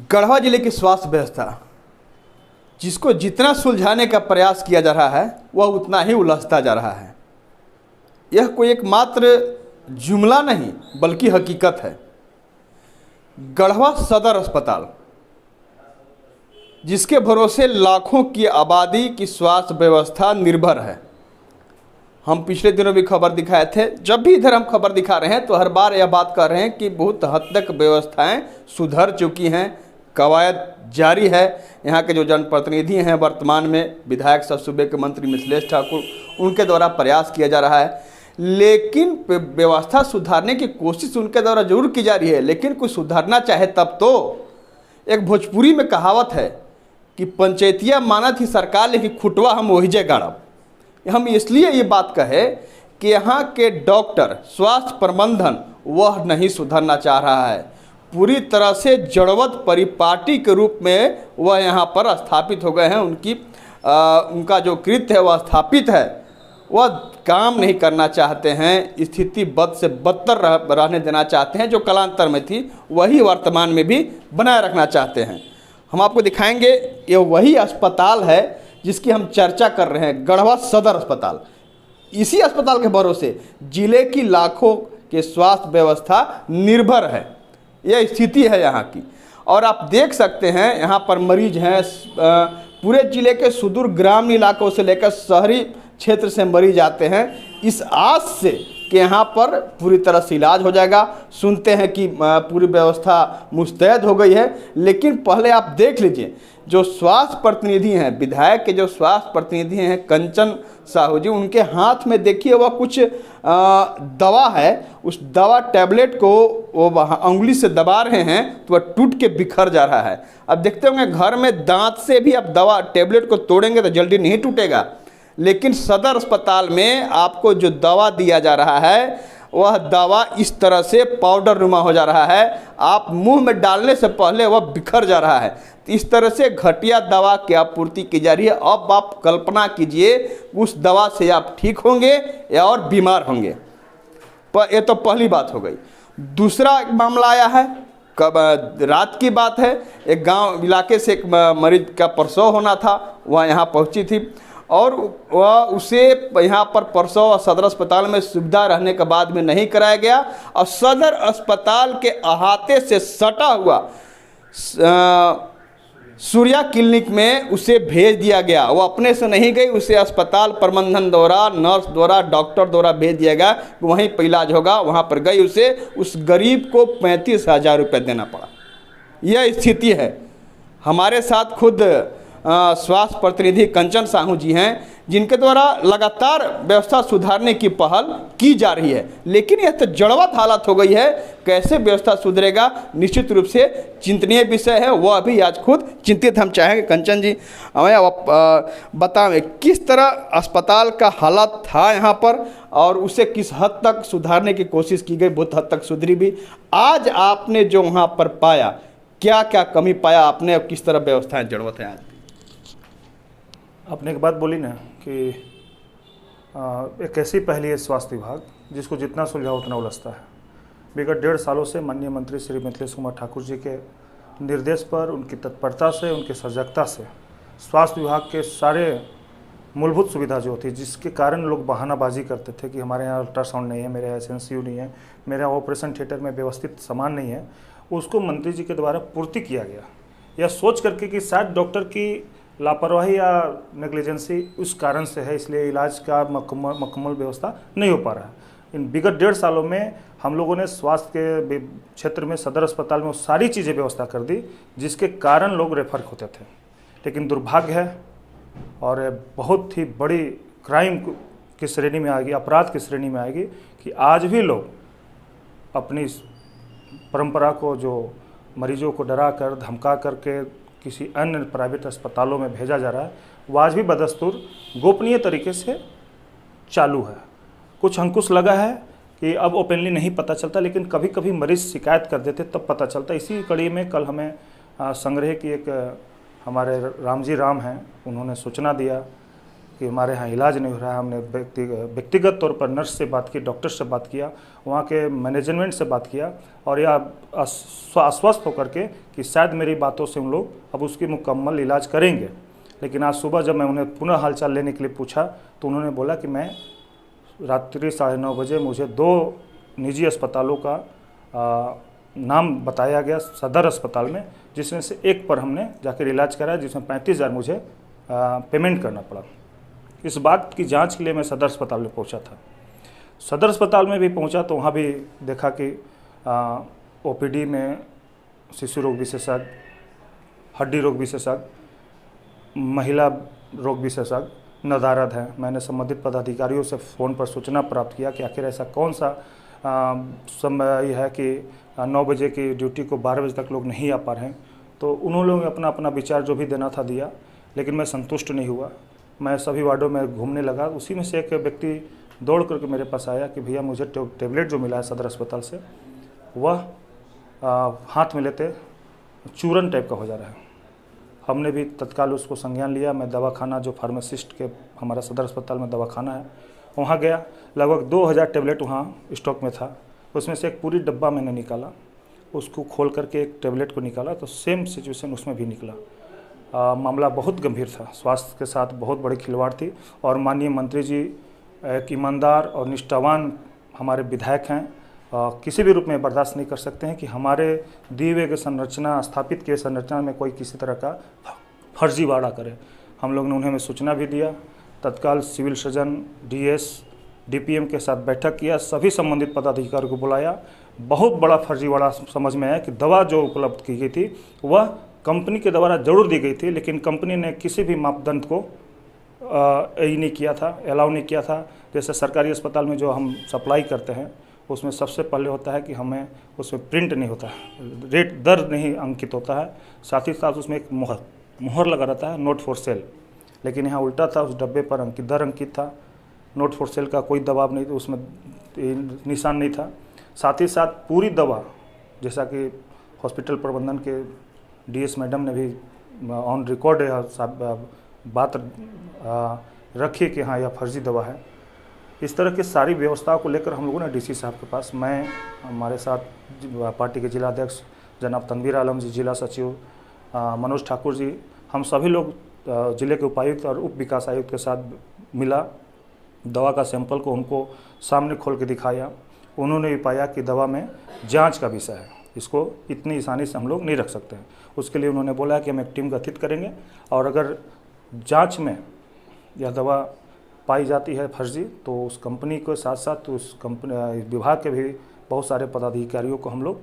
गढ़वा जिले की स्वास्थ्य व्यवस्था, जिसको जितना सुलझाने का प्रयास किया जा रहा है वह उतना ही उलझता जा रहा है। यह कोई एकमात्र जुमला नहीं बल्कि हकीकत है। गढ़वा सदर अस्पताल, जिसके भरोसे लाखों की आबादी की स्वास्थ्य व्यवस्था निर्भर है। हम पिछले दिनों भी खबर दिखाए थे। जब भी इधर हम खबर दिखा रहे हैं तो हर बार यह बात कर रहे हैं कि बहुत हद तक व्यवस्थाएं सुधर चुकी हैं, कवायद जारी है। यहाँ के जो जनप्रतिनिधि हैं, वर्तमान में विधायक सह सूबे के मंत्री मिथिलेश ठाकुर, उनके द्वारा प्रयास किया जा रहा है। लेकिन व्यवस्था सुधारने की कोशिश उनके द्वारा जरूर की जा रही है, लेकिन कोई सुधारना चाहे तब तो। एक भोजपुरी में कहावत है कि पंचायतिया माना थी सरकार, लेकिन खुटवा हम वही जे गाड़ब। हम इसलिए ये बात कहे कि यहाँ के डॉक्टर, स्वास्थ्य प्रबंधन वह नहीं सुधरना चाह रहा है। पूरी तरह से जड़वत परिपाटी के रूप में वह यहाँ पर स्थापित हो गए हैं। उनका जो कृत्य है वह स्थापित है, वह काम नहीं करना चाहते हैं। स्थिति बद से बदतर रहने देना चाहते हैं। जो कालांतर में थी वही वर्तमान में भी बनाए रखना चाहते हैं। हम आपको दिखाएंगे, ये वही अस्पताल है जिसकी हम चर्चा कर रहे हैं, गढ़वा सदर अस्पताल। इसी अस्पताल के भरोसे जिले की लाखों के स्वास्थ्य व्यवस्था निर्भर है। यह स्थिति है यहाँ की। और आप देख सकते हैं यहाँ पर मरीज हैं, पूरे जिले के सुदूर ग्रामीण इलाकों से लेकर शहरी क्षेत्र से मरीज आते हैं इस आस से कि यहाँ पर पूरी तरह से इलाज हो जाएगा। सुनते हैं कि पूरी व्यवस्था मुस्तैद हो गई है, लेकिन पहले आप देख लीजिए जो स्वास्थ्य प्रतिनिधि हैं, विधायक के जो स्वास्थ्य प्रतिनिधि हैं कंचन साहू जी, उनके हाथ में देखिए वह कुछ दवा है। उस दवा टैबलेट को वो उंगली से दबा रहे हैं तो वह टूट के बिखर जा रहा है। अब देखते होंगे घर में दांत से भी आप दवा टैबलेट को तोड़ेंगे तो जल्दी नहीं टूटेगा, लेकिन सदर अस्पताल में आपको जो दवा दिया जा रहा है वह दवा इस तरह से पाउडर नुमा हो जा रहा है। आप मुंह में डालने से पहले वह बिखर जा रहा है। इस तरह से घटिया दवा की आपूर्ति की जा रही है। अब आप कल्पना कीजिए उस दवा से आप ठीक होंगे या और बीमार होंगे। पर ये तो पहली बात हो गई। दूसरा मामला आया है, कब रात की बात है, एक गांव इलाके से एक मरीज का प्रसव होना था, वह यहाँ पहुँची थी और वह उसे यहाँ पर प्रसव सदर अस्पताल में सुविधा रहने के बाद में नहीं कराया गया और सदर अस्पताल के अहाते से सटा हुआ सूर्या क्लिनिक में उसे भेज दिया गया। वो अपने से नहीं गई, उसे अस्पताल प्रबंधन द्वारा, नर्स द्वारा, डॉक्टर द्वारा भेज दिया गया, वहीं पर इलाज होगा। वहाँ पर गई, उसे उस गरीब को 35,000 रुपये देना पड़ा। यह स्थिति है। हमारे साथ खुद स्वास्थ्य प्रतिनिधि कंचन साहू जी हैं, जिनके द्वारा लगातार व्यवस्था सुधारने की पहल की जा रही है, लेकिन यह तो जड़वत हालत हो गई है। कैसे व्यवस्था सुधरेगा, निश्चित रूप से चिंतनीय विषय है। वह अभी आज खुद चिंतित। हम चाहेंगे कंचन जी हमें बताएं किस तरह अस्पताल का हालत था यहाँ पर और उसे किस हद तक सुधारने की कोशिश की गई, बहुत हद तक सुधरी भी। आज आपने जो वहाँ पर पाया, क्या क्या कमी पाया आपने और किस तरह व्यवस्थाएं जड़वत है आज? आपने एक बात बोली ना कि एक ऐसी पहली है स्वास्थ्य विभाग जिसको जितना सुलझाओ उतना उलझता है। विगत 1.5 सालों से माननीय मंत्री श्री मिथिलेश कुमार ठाकुर जी के निर्देश पर, उनकी तत्परता से, उनकी सजगता से स्वास्थ्य विभाग के सारे मूलभूत सुविधा जो होती है, जिसके कारण लोग बहानाबाजी करते थे कि हमारे यहाँ अल्ट्रासाउंड नहीं है, मेरे यहाँ SNCU नहीं है, मेरे यहाँ ऑपरेशन थिएटर में व्यवस्थित सामान नहीं है, उसको मंत्री जी के द्वारा पूर्ति किया गया। यह सोच करके कि शायद डॉक्टर की लापरवाही या नेग्लिजेंसी उस कारण से है, इसलिए इलाज का मुकम्मल व्यवस्था नहीं हो पा रहा है। इन विगत 1.5 सालों में हम लोगों ने स्वास्थ्य के क्षेत्र में सदर अस्पताल में वो सारी चीज़ें व्यवस्था कर दी जिसके कारण लोग रेफर होते थे। लेकिन दुर्भाग्य है और बहुत ही बड़ी क्राइम की श्रेणी में आएगी, अपराध की श्रेणी में आएगी कि आज भी लोग अपनी परंपरा को, जो मरीजों को डरा कर, धमका करके किसी अन्य प्राइवेट अस्पतालों में भेजा जा रहा है, वो आज भी बदस्तूर गोपनीय तरीके से चालू है। कुछ अंकुश लगा है कि अब ओपनली नहीं पता चलता, लेकिन कभी कभी मरीज शिकायत कर देते तब पता चलता। इसी कड़ी में कल हमें संग्रह की एक हमारे राम जी राम हैं, उन्होंने सूचना दिया कि हमारे यहाँ इलाज नहीं हो रहा है। हमने व्यक्तिगत तौर पर नर्स से बात की, डॉक्टर से बात किया, वहाँ के मैनेजमेंट से बात किया और यह आश्वस्त होकर के कि शायद मेरी बातों से उन लोग अब उसकी मुकम्मल इलाज करेंगे। लेकिन आज सुबह जब मैं उन्हें पुनः हालचाल लेने के लिए पूछा तो उन्होंने बोला कि मैं रात्रि 9:30 बजे मुझे 2 निजी अस्पतालों का नाम बताया गया सदर अस्पताल में, जिसमें से एक पर हमने जाकर इलाज कराया, जिसमें 35,000 मुझे पेमेंट करना पड़ा। इस बात की जांच के लिए मैं सदर अस्पताल में पहुंचा था। सदर अस्पताल में भी पहुंचा तो वहाँ भी देखा कि ओपीडी में शिशु रोग विशेषज्ञ, हड्डी रोग विशेषज्ञ, महिला रोग विशेषज्ञ नदारद हैं। मैंने संबंधित पदाधिकारियों से फ़ोन पर सूचना प्राप्त किया कि आखिर ऐसा कौन सा समय है कि 9 बजे की ड्यूटी को 12 बजे तक लोग नहीं आ पा रहे हैं। तो उन्होंने अपना अपना विचार जो भी देना था दिया, लेकिन मैं संतुष्ट नहीं हुआ। मैं सभी वार्डों में घूमने लगा। उसी में से एक व्यक्ति दौड़ करके मेरे पास आया कि भैया मुझे टेबलेट जो मिला है सदर अस्पताल से, वह हाथ में लेते चूरन टाइप का हो जा रहा है। हमने भी तत्काल उसको संज्ञान लिया। मैं दवाखाना जो फार्मासिस्ट के हमारा सदर अस्पताल में दवाखाना है वहाँ गया। लगभग 2000 टेबलेट वहाँ स्टॉक में था। उसमें से एक पूरी डब्बा मैंने निकाला, उसको खोल करके एक टेबलेट को निकाला तो सेम सिचुएशन उसमें भी निकला। मामला बहुत गंभीर था, स्वास्थ्य के साथ बहुत बड़ी खिलवाड़ थी। और माननीय मंत्री जी एक ईमानदार और निष्ठावान हमारे विधायक हैं, किसी भी रूप में बर्दाश्त नहीं कर सकते हैं कि हमारे दिए हुए संरचना, स्थापित किए संरचना में कोई किसी तरह का फर्जीवाड़ा करे। हम लोग ने उन्हें सूचना भी दिया। तत्काल सिविल सर्जन, डीएस, डीपीएम के साथ बैठक किया, सभी संबंधित पदाधिकारियों को बुलाया। बहुत बड़ा फर्जीवाड़ा समझ में आया कि दवा जो उपलब्ध की गई थी वह कंपनी के द्वारा जरूर दी गई थी, लेकिन कंपनी ने किसी भी मापदंड को यही नहीं किया था, अलाउ नहीं किया था। जैसे सरकारी अस्पताल में जो हम सप्लाई करते हैं उसमें सबसे पहले होता है कि हमें उसमें प्रिंट नहीं होता है, रेट दर नहीं अंकित होता है, साथ ही साथ उसमें एक मोहर लगा रहता है, नोट फॉर सेल। लेकिन यहाँ उल्टा था, उस डब्बे पर दर अंकित था, नोट फॉर सेल का कोई दबाव नहीं, उसमें निशान नहीं था। साथ ही साथ पूरी दवा, जैसा कि हॉस्पिटल प्रबंधन के डीएस मैडम ने भी ऑन रिकॉर्ड बात रखी कि हाँ यह फर्जी दवा है। इस तरह की सारी व्यवस्थाओं को लेकर हम लोगों ने डीसी साहब के पास, मैं, हमारे साथ पार्टी के जिलाध्यक्ष जनाब तनवीर आलम जी, जिला सचिव मनोज ठाकुर जी, हम सभी लोग जिले के उपायुक्त और उप विकास आयुक्त के साथ मिला। दवा का सैंपल को उनको सामने खोल के दिखाया। उन्होंने भी पाया कि दवा में जांच का विषय है, इसको इतनी आसानी से हम लोग नहीं रख सकते हैं। उसके लिए उन्होंने बोला कि हम एक टीम गठित करेंगे और अगर जांच में यह दवा पाई जाती है फर्जी तो उस कंपनी के साथ साथ उस कंपनी विभाग के भी बहुत सारे पदाधिकारियों को हम लोग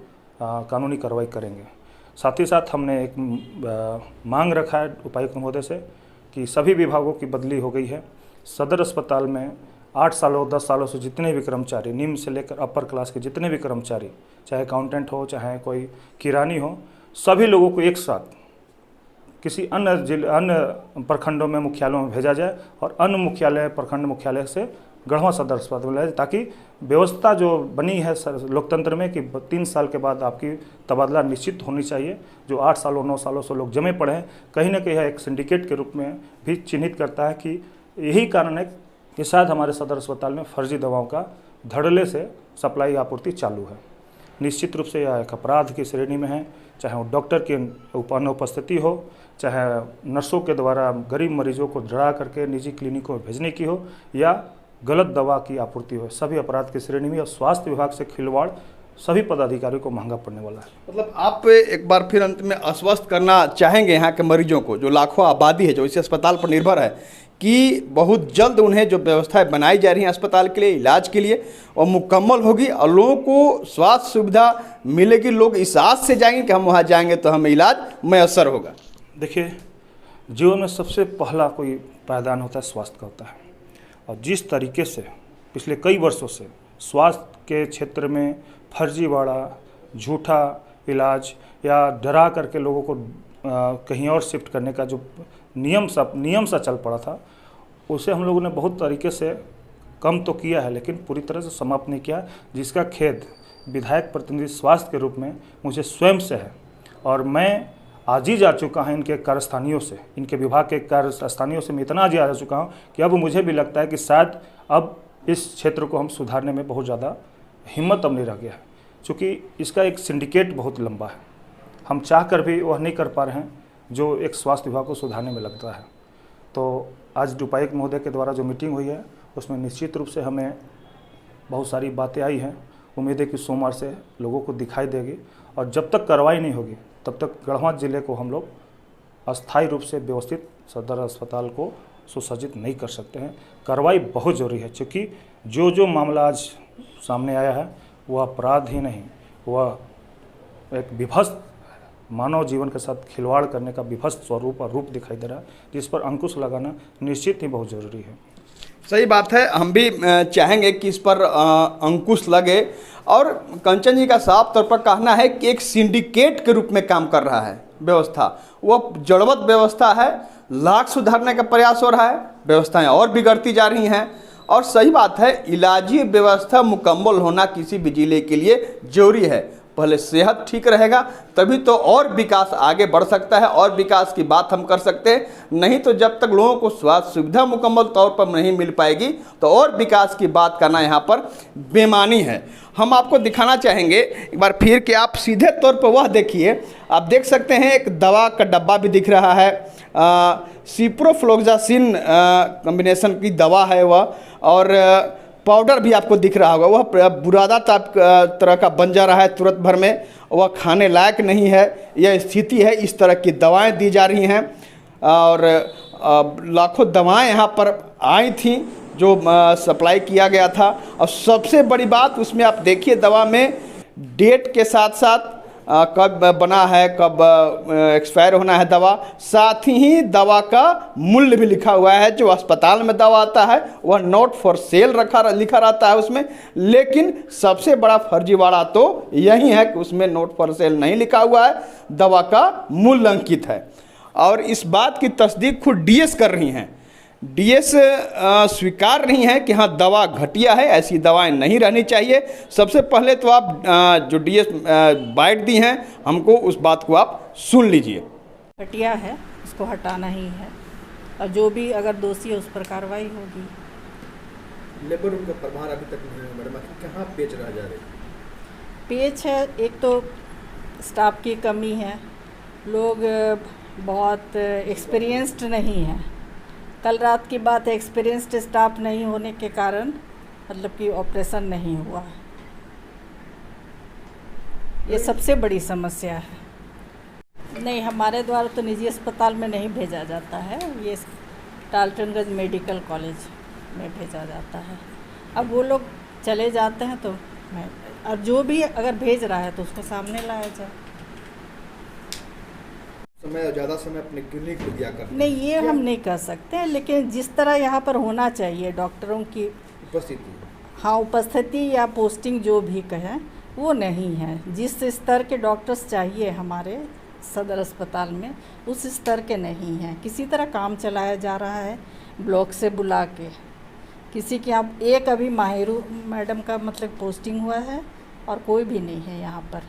कानूनी कार्रवाई करेंगे। साथ ही साथ हमने एक मांग रखा है उपायुक्त महोदय से कि सभी विभागों की बदली हो गई है। सदर अस्पताल में 8 सालों 10 सालों से जितने भी कर्मचारी, निम्न से लेकर अपर क्लास के जितने भी कर्मचारी, चाहे अकाउंटेंट हो, चाहे कोई किरानी हो, सभी लोगों को एक साथ किसी अन्य प्रखंडों में मुख्यालयों में भेजा जाए और अन्य मुख्यालय, प्रखंड मुख्यालय से गढ़वा सदर अस्पताल में लाए, ताकि व्यवस्था जो बनी है लोकतंत्र में कि 3 साल के बाद आपकी तबादला निश्चित होनी चाहिए। जो 8 सालों 9 सालों से लोग जमे पड़े हैं, कहीं ना कहीं एक सिंडिकेट के रूप में भी चिन्हित करता है कि यही कारण है कि शायद हमारे सदर अस्पताल में फर्जी दवाओं का धड़ल्ले से सप्लाई आपूर्ति चालू है। निश्चित रूप से यह एक अपराध की श्रेणी में है, चाहे वो डॉक्टर की अनुपस्थिति हो, चाहे नर्सों के द्वारा गरीब मरीजों को डरा करके निजी क्लिनिकों में भेजने की हो, या गलत दवा की आपूर्ति हो, सभी अपराध की श्रेणी में। और स्वास्थ्य विभाग से खिलवाड़ सभी पदाधिकारियों को महंगा पड़ने वाला है। मतलब आप एक बार फिर अंत में आश्वस्त करना चाहेंगे यहाँ के मरीजों को, जो लाखों आबादी है जो इस अस्पताल पर निर्भर है, कि बहुत जल्द उन्हें जो व्यवस्थाएं बनाई जा रही हैं अस्पताल के लिए, इलाज के लिए, और मुकम्मल होगी और लोगों को स्वास्थ्य सुविधा मिलेगी। लोग इस आस से जाएंगे कि हम वहाँ जाएंगे तो हमें इलाज मैसर होगा। देखिए, जीवन में सबसे पहला कोई पायदान होता है स्वास्थ्य का होता है, और जिस तरीके से पिछले कई वर्षों से स्वास्थ्य के क्षेत्र में फर्जीवाड़ा, झूठा इलाज या डरा करके लोगों को कहीं और शिफ्ट करने का जो नियम सा चल पड़ा था, उसे हम लोगों ने बहुत तरीके से कम तो किया है, लेकिन पूरी तरह से समाप्त नहीं किया, जिसका खेद विधायक प्रतिनिधि स्वास्थ्य के रूप में मुझे स्वयं से है। और मैं आजीज आ चुका है इनके कार्यस्थानियों से, इनके विभाग के कार्यस्थानियों से मैं इतना आजीज आ चुका हूँ कि अब मुझे भी लगता है कि शायद अब इस क्षेत्र को हम सुधारने में बहुत ज़्यादा हिम्मत अब नहीं रह गया है, क्योंकि इसका एक सिंडिकेट बहुत लंबा है। हम चाह कर भी वह नहीं कर पा रहे हैं जो एक स्वास्थ्य विभाग को सुधारने में लगता है। तो आज उपायुक्त महोदय के द्वारा जो मीटिंग हुई है उसमें निश्चित रूप से हमें बहुत सारी बातें आई हैं। उम्मीद है कि सोमवार से लोगों को दिखाई देगी, और जब तक कार्रवाई नहीं होगी तब तक गढ़वा जिले को हम लोग अस्थायी रूप से व्यवस्थित सदर अस्पताल को सुसज्जित नहीं कर सकते हैं। कार्रवाई बहुत ज़रूरी है, क्योंकि जो मामला आज सामने आया है वह अपराध ही नहीं, वह एक विभत्स मानव जीवन के साथ खिलवाड़ करने का विभत्स स्वरूप और रूप दिखाई दे रहा है, जिस पर अंकुश लगाना निश्चित ही बहुत ज़रूरी है। सही बात है, हम भी चाहेंगे कि इस पर अंकुश लगे। और कंचन जी का साफ तौर पर कहना है कि एक सिंडिकेट के रूप में काम कर रहा है व्यवस्था, वो जड़वत व्यवस्था है। लाख सुधारने का प्रयास हो रहा है, व्यवस्थाएं और बिगड़ती जा रही हैं। और सही बात है, इलाजी व्यवस्था मुकम्मल होना किसी भी जिले के लिए जरूरी है। पहले सेहत ठीक रहेगा तभी तो और विकास आगे बढ़ सकता है, और विकास की बात हम कर सकते हैं। नहीं तो जब तक लोगों को स्वास्थ्य सुविधा मुकम्मल तौर पर नहीं मिल पाएगी तो और विकास की बात करना यहाँ पर बेमानी है। हम आपको दिखाना चाहेंगे एक बार फिर कि आप सीधे तौर पर वह देखिए, आप देख सकते हैं एक दवा का डब्बा भी दिख रहा है। सिप्रोफ्लोक्सासिन कॉम्बिनेशन की दवा है वह, और पाउडर भी आपको दिख रहा होगा। वह बुरादा तरह का बन जा रहा है तुरंत भर में, वह खाने लायक नहीं है। यह स्थिति है, इस तरह की दवाएं दी जा रही हैं। और लाखों दवाएं यहाँ पर आई थी जो सप्लाई किया गया था। और सबसे बड़ी बात उसमें आप देखिए, दवा में डेट के साथ साथ कब बना है, कब एक्सपायर होना है दवा, साथ ही दवा का मूल्य भी लिखा हुआ है। जो अस्पताल में दवा आता है वह नॉट फॉर सेल लिखा रहता है उसमें, लेकिन सबसे बड़ा फर्जीवाड़ा तो यही है कि उसमें नॉट फॉर सेल नहीं लिखा हुआ है, दवा का मूल्य अंकित है। और इस बात की तस्दीक खुद डीएस कर रही हैं। डीएस स्वीकार नहीं है कि हाँ दवा घटिया है, ऐसी दवाएं नहीं रहनी चाहिए। सबसे पहले तो आप जो डीएस बाइट दी हैं हमको, उस बात को आप सुन लीजिए। घटिया है, उसको हटाना ही है, और जो भी अगर दोषी है उस पर कार्रवाई होगी। लेबर रूम का प्रभार अभी तक नहीं है मैडम, कहाँ पेच रह जा रहे? पेच है, एक तो स्टाफ की कमी है, लोग बहुत एक्सपीरियंस्ड नहीं हैं। कल रात की बात है, एक्सपीरियंस्ड स्टाफ नहीं होने के कारण मतलब कि ऑपरेशन नहीं हुआ। ये सबसे बड़ी समस्या है। नहीं, हमारे द्वारा तो निजी अस्पताल में नहीं भेजा जाता है, ये टाल्टनगंज मेडिकल कॉलेज में भेजा जाता है। अब वो लोग चले जाते हैं तो मैं, और जो भी अगर भेज रहा है तो उसको सामने लाया जाए। ज़्यादा समय अपने क्लिनिक में दिया कर नहीं, ये हम नहीं कर सकते हैं, लेकिन जिस तरह यहाँ पर होना चाहिए डॉक्टरों की उपस्थिति, हाँ उपस्थिति या पोस्टिंग जो भी कहें, वो नहीं है। जिस स्तर के डॉक्टर्स चाहिए हमारे सदर अस्पताल में, उस स्तर के नहीं हैं। किसी तरह काम चलाया जा रहा है, ब्लॉक से बुला के किसी के यहाँ एक अभी माहिरू मैडम का मतलब पोस्टिंग हुआ है, और कोई भी नहीं है यहाँ पर।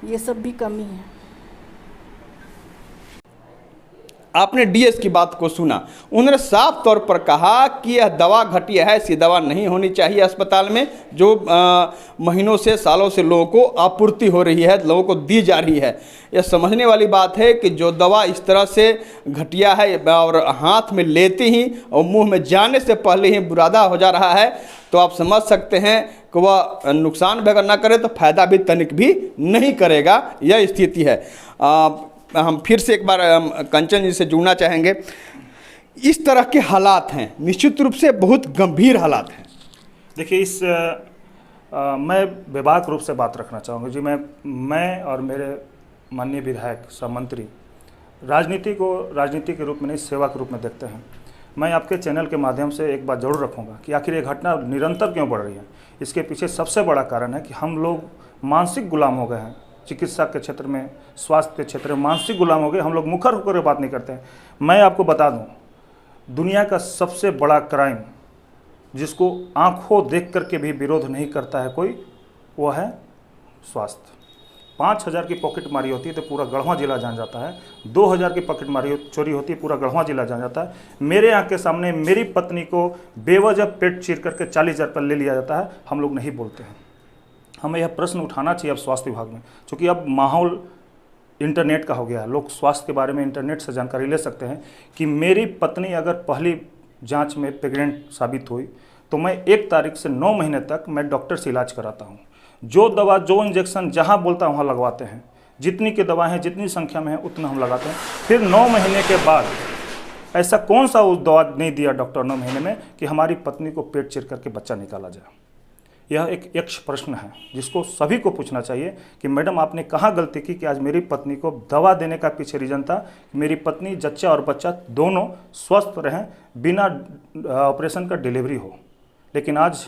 ये सब भी कमी है। आपने डीएस की बात को सुना, उन्होंने साफ तौर पर कहा कि यह दवा घटिया है, ऐसी दवा नहीं होनी चाहिए अस्पताल में, जो महीनों से सालों से लोगों को आपूर्ति हो रही है, लोगों को दी जा रही है। यह समझने वाली बात है कि जो दवा इस तरह से घटिया है और हाथ में लेते ही और मुंह में जाने से पहले ही बुरादा हो जा रहा है, तो आप समझ सकते हैं कि वह नुकसान भी अगर ना करे तो फायदा भी तनिक भी नहीं करेगा। यह स्थिति है। हम फिर से एक बार कंचन जी से जुड़ना चाहेंगे। इस तरह के हालात हैं, निश्चित रूप से बहुत गंभीर हालात हैं। देखिए, मैं बेबाक रूप से बात रखना चाहूँगा जी। मैं और मेरे माननीय विधायक सब मंत्री राजनीति को राजनीति के रूप में नहीं, सेवा के रूप में देखते हैं। मैं आपके चैनल के माध्यम से एक बात जरूर रखूँगा कि आखिर ये घटना निरंतर क्यों बढ़ रही है। इसके पीछे सबसे बड़ा कारण है कि हम लोग मानसिक गुलाम हो गए हैं। चिकित्सा के क्षेत्र में, स्वास्थ्य के क्षेत्र में मानसिक गुलाम हो गए। हम लोग मुखर होकर बात नहीं करते हैं। मैं आपको बता दूं, दुनिया का सबसे बड़ा क्राइम जिसको आंखों देख करके भी विरोध नहीं करता है कोई, वो है स्वास्थ्य। 5,000 की पॉकेट मारी होती है तो पूरा गढ़वा जिला जान जाता है। 2,000 की पॉकेट मारी चोरी होती है, पूरा गढ़वा जिला जान जाता है। मेरे यहाँ के सामने मेरी पत्नी को बेवजह पेट चीर करके 40,000 पर ले लिया जाता है, हम लोग नहीं बोलते हैं। हमें यह प्रश्न उठाना चाहिए अब स्वास्थ्य विभाग में, क्योंकि अब माहौल इंटरनेट का हो गया है। लोग स्वास्थ्य के बारे में इंटरनेट से जानकारी ले सकते हैं कि मेरी पत्नी अगर पहली जांच में प्रेग्नेंट साबित हुई तो मैं 1 तारीख से 9 महीने तक मैं डॉक्टर से इलाज कराता हूं। जो दवा, जो इंजेक्शन जहां बोलता है वहां लगवाते हैं। जितनी की दवा है, जितनी संख्या में है उतना हम लगाते हैं। फिर 9 महीने के बाद ऐसा कौन सा उस दवा नहीं दिया डॉक्टर 9 महीने में कि हमारी पत्नी को पेट चीर करके बच्चा निकाला जाए। यह एक यक्ष प्रश्न है जिसको सभी को पूछना चाहिए कि मैडम आपने कहाँ गलती की कि आज मेरी पत्नी को दवा देने का पीछे रीजन था कि मेरी पत्नी, जच्चा और बच्चा दोनों स्वस्थ रहें, बिना ऑपरेशन का डिलीवरी हो। लेकिन आज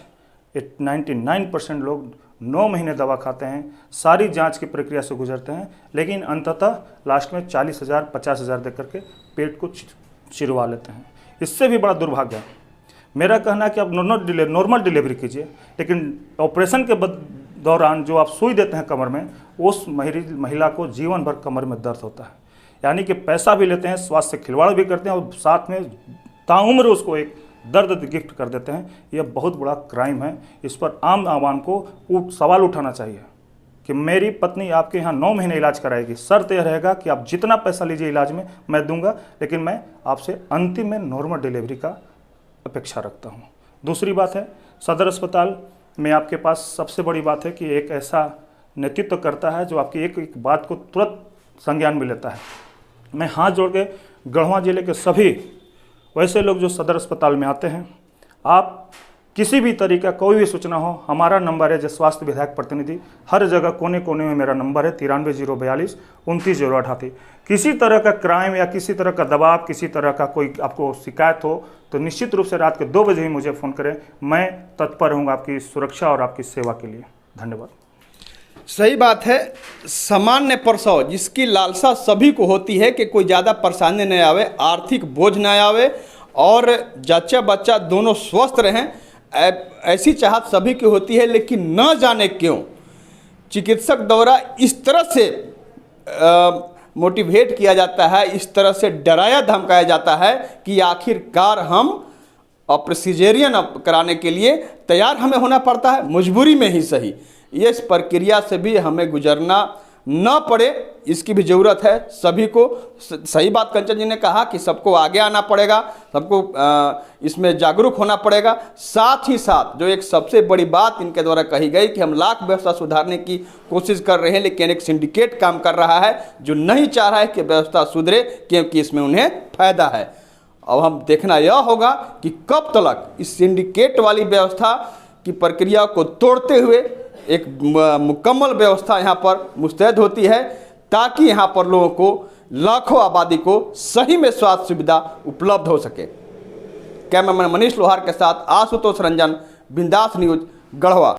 99% लोग 9 महीने दवा खाते हैं, सारी जांच की प्रक्रिया से गुजरते हैं, लेकिन अंततः लास्ट में 40,000 50,000 दे करके पेट को चिरवा लेते हैं। इससे भी बड़ा दुर्भाग्य है। मेरा कहना है कि आप नॉर्मल डिलीवरी कीजिए, लेकिन ऑपरेशन के दौरान जो आप सुई देते हैं कमर में, उस महिला को जीवन भर कमर में दर्द होता है। यानी कि पैसा भी लेते हैं, स्वास्थ्य से खिलवाड़ भी करते हैं और साथ में ताउम्र उसको एक दर्द गिफ्ट कर देते हैं। यह बहुत बड़ा क्राइम है। इस पर आम आवाम को सवाल उठाना चाहिए कि मेरी पत्नी आपके यहाँ 9 महीने इलाज कराएगी, शर्त यह रहेगा कि आप जितना पैसा लीजिए इलाज में मैं दूंगा, लेकिन मैं आपसे अंतिम में नॉर्मल डिलीवरी का अपेक्षा रखता हूँ। दूसरी बात है, सदर अस्पताल में आपके पास सबसे बड़ी बात है कि एक ऐसा नेतृत्व करता है जो आपकी एक बात को तुरंत संज्ञान में लेता है। मैं हाथ जोड़ के गढ़वा जिले के सभी वैसे लोग जो सदर अस्पताल में आते हैं, आप किसी भी तरीका कोई भी सूचना हो, हमारा नंबर है जो स्वास्थ्य विधायक प्रतिनिधि, हर जगह कोने कोने में मेरा नंबर है 93 042 29 088। किसी तरह का क्राइम या किसी तरह का दबाव, किसी तरह का कोई आपको शिकायत हो तो निश्चित रूप से रात के 2 बजे ही मुझे फ़ोन करें। मैं तत्पर रहूँगा आपकी सुरक्षा और आपकी सेवा के लिए। धन्यवाद। सही बात है। सामान्य प्रसव जिसकी लालसा सभी को होती है कि कोई ज़्यादा परेशानी नहीं आवे, आर्थिक बोझ न आवे और जच्चा बच्चा दोनों स्वस्थ रहें, ऐसी चाहत सभी की होती है। लेकिन न जाने क्यों चिकित्सक द्वारा इस तरह से मोटिवेट किया जाता है, इस तरह से डराया धमकाया जाता है कि आखिरकार हम सिजेरियन कराने के लिए तैयार हमें होना पड़ता है, मजबूरी में ही सही। ये इस प्रक्रिया से भी हमें गुजरना न पड़े, इसकी भी ज़रूरत है सभी को। सही बात कंचन जी ने कहा कि सबको आगे आना पड़ेगा, सबको इसमें जागरूक होना पड़ेगा। साथ ही साथ जो एक सबसे बड़ी बात इनके द्वारा कही गई कि हम लाख व्यवस्था सुधारने की कोशिश कर रहे हैं, लेकिन एक सिंडिकेट काम कर रहा है जो नहीं चाह रहा है कि व्यवस्था सुधरे, क्योंकि इसमें उन्हें फायदा है। अब हम देखना यह होगा कि कब तक इस सिंडिकेट वाली व्यवस्था की प्रक्रिया को तोड़ते हुए एक मुकम्मल व्यवस्था यहाँ पर मुस्तैद होती है, ताकि यहाँ पर लोगों को, लाखों आबादी को सही में स्वास्थ्य सुविधा उपलब्ध हो सके। कैमरामैन मनीष लोहार के साथ आशुतोष रंजन, बिंदास न्यूज, गढ़वा।